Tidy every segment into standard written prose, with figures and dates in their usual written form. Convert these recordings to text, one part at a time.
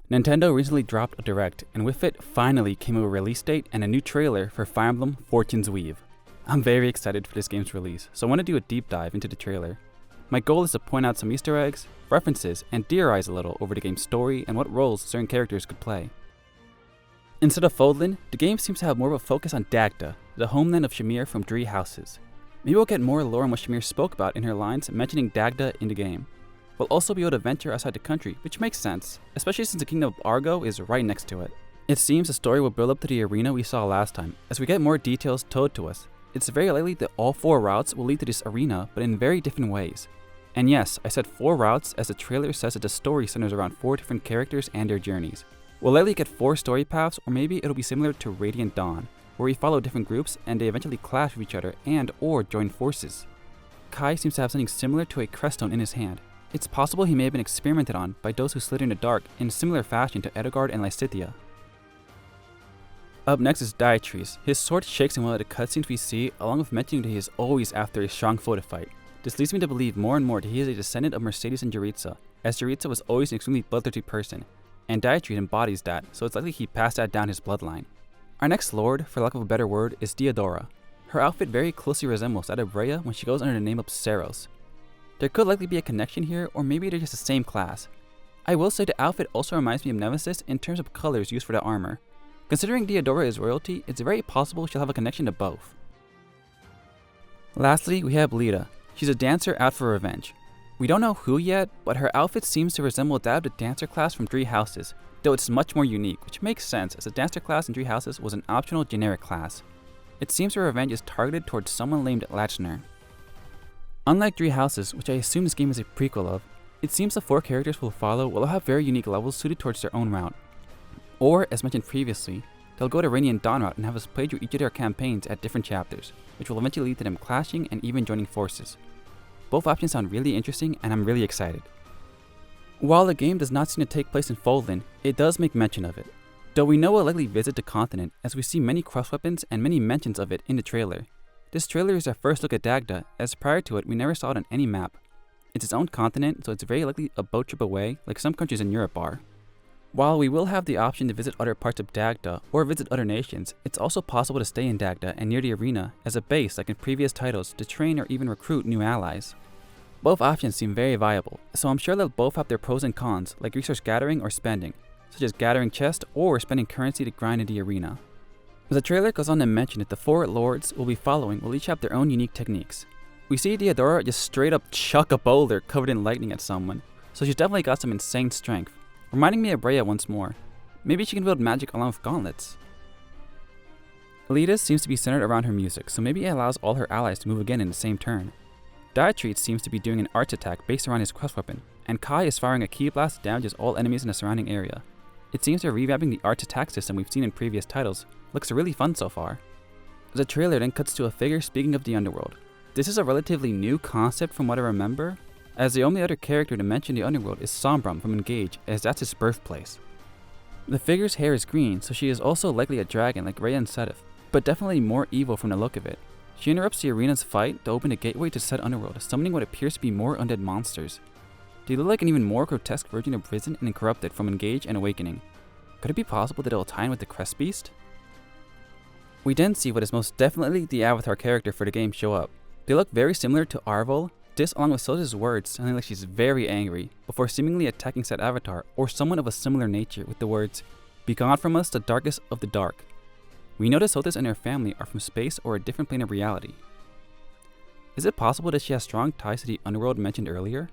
Nintendo recently dropped a direct, and with it finally came a release date and a new trailer for Fire Emblem Fortune's Weave. I'm very excited for this game's release, so I want to do a deep dive into the trailer. My goal is to point out some Easter eggs, references, and theorize a little over the game's story and what roles certain characters could play. Instead of Fodlan, the game seems to have more of a focus on Dagda, the homeland of Shamir from Three Houses. Maybe we'll get more lore on what Shamir spoke about in her lines mentioning Dagda in the game. We'll also be able to venture outside the country, which makes sense, especially since the kingdom of Argo is right next to it. It seems the story will build up to the arena we saw last time, as we get more details told to us. It's very likely that all 4 routes will lead to this arena, but in very different ways. And yes, I said 4 routes as the trailer says that the story centers around 4 different characters and their journeys. We'll likely get 4 story paths, or maybe it'll be similar to Radiant Dawn, where we follow different groups and they eventually clash with each other and or join forces. Kai seems to have something similar to a creststone in his hand. It's possible he may have been experimented on by those who slid in the dark in similar fashion to Edgard and Lysithea. Up next is Dietri's. His sword shakes in one of the cutscenes we see, along with mentioning that he is always after a strong foe to fight. This leads me to believe more and more that he is a descendant of Mercedes and Jeritza, as Jeritza was always an extremely bloodthirsty person, and Dietry embodies that, so it's likely he passed that down his bloodline. Our next lord, for lack of a better word, is Diodora. Her outfit very closely resembles that of Rhea when she goes under the name of Saros. There could likely be a connection here, or maybe they're just the same class. I will say the outfit also reminds me of Nemesis in terms of colors used for the armor. Considering Diodora is royalty, it's very possible she'll have a connection to both. Lastly, we have Lita. She's a dancer out for revenge. We don't know who yet, but her outfit seems to resemble that of the dancer class from Three Houses, though it's much more unique, which makes sense as the dancer class in Three Houses was an optional generic class. It seems her revenge is targeted towards someone named Lachner. Unlike Three Houses, which I assume this game is a prequel of, it seems the 4 characters we'll follow will have very unique levels suited towards their own route. Or, as mentioned previously, they'll go the Radiant Dawn route and have us play through each of their campaigns at different chapters, which will eventually lead to them clashing and even joining forces. Both options sound really interesting and I'm really excited. While the game does not seem to take place in Fodlan, it does make mention of it. Though we know we'll likely visit the continent, as we see many cross weapons and many mentions of it in the trailer. This trailer is our first look at Dagda, as prior to it we never saw it on any map. It's its own continent, so it's very likely a boat trip away, like some countries in Europe are. While we will have the option to visit other parts of Dagda, or visit other nations, it's also possible to stay in Dagda and near the arena as a base like in previous titles to train or even recruit new allies. Both options seem very viable, so I'm sure they'll both have their pros and cons, like resource gathering or spending, such as gathering chests or spending currency to grind in the arena. The trailer goes on to mention that the 4 lords we'll be following will each have their own unique techniques. We see Diodora just straight up chuck a boulder covered in lightning at someone, so she's definitely got some insane strength, reminding me of Rhea once more. Maybe she can build magic along with gauntlets. Alita seems to be centered around her music, so maybe it allows all her allies to move again in the same turn. Dietrich seems to be doing an arts attack based around his cross weapon, and Kai is firing a ki blast that damages all enemies in the surrounding area. It seems they're revamping the arts attack system we've seen in previous titles. Looks really fun so far. The trailer then cuts to a figure speaking of the underworld. This is a relatively new concept from what I remember, as the only other character to mention the underworld is Sombram from Engage, as that's his birthplace. The figure's hair is green, so she is also likely a dragon like Rhea and Sedith, but definitely more evil from the look of it. She interrupts the arena's fight to open a gateway to said underworld, summoning what appears to be more undead monsters. They look like an even more grotesque version of Risen and Corrupted from Engage and Awakening. Could it be possible that it will tie in with the Crest Beast? We then see what is most definitely the avatar character for the game show up. They look very similar to Arvel, this along with Sylvia's words sounding like she's very angry, before seemingly attacking said avatar or someone of a similar nature with the words, "Be gone from us, the darkest of the dark." We know that Sotis and her family are from space or a different plane of reality. Is it possible that she has strong ties to the underworld mentioned earlier?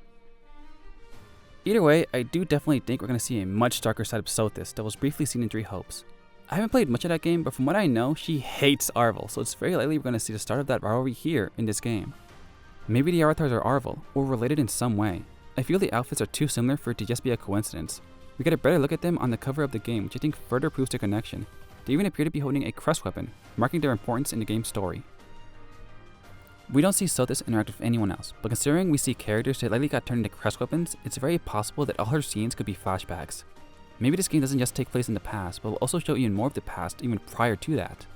Either way, I do definitely think we're going to see a much darker side of Sotis that was briefly seen in Three Hopes. I haven't played much of that game, but from what I know, she hates Arvel, so it's very likely we're going to see the start of that rivalry here in this game. Maybe the avatars are Arvel, or related in some way. I feel the outfits are too similar for it to just be a coincidence. We get a better look at them on the cover of the game, which I think further proves their connection. They even appear to be holding a crest weapon, marking their importance in the game's story. We don't see Sotis interact with anyone else, but considering we see characters that likely got turned into crest weapons, it's very possible that all her scenes could be flashbacks. Maybe this game doesn't just take place in the past, but will also show even more of the past even prior to that.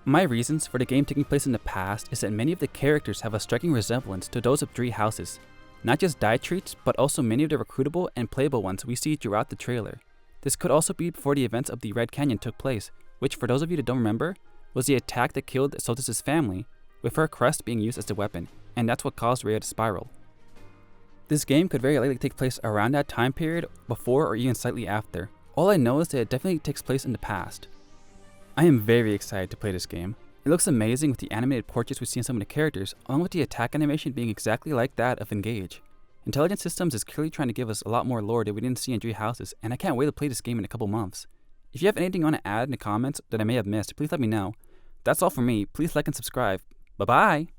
My reasons for the game taking place in the past is that many of the characters have a striking resemblance to those of Three Houses. Not just Dietrich, but also many of the recruitable and playable ones we see throughout the trailer. This could also be before the events of the Red Canyon took place, which, for those of you that don't remember, was the attack that killed Sotis' family, with her crest being used as the weapon, and that's what caused Rhea to spiral. This game could very likely take place around that time period, before or even slightly after. All I know is that it definitely takes place in the past. I am very excited to play this game. It looks amazing with the animated portraits we see in some of the characters, along with the attack animation being exactly like that of Engage. Intelligent Systems is clearly trying to give us a lot more lore that we didn't see in Three Houses, and I can't wait to play this game in a couple months. If you have anything you want to add in the comments that I may have missed, please let me know. That's all for me. Please like and subscribe. Bye bye!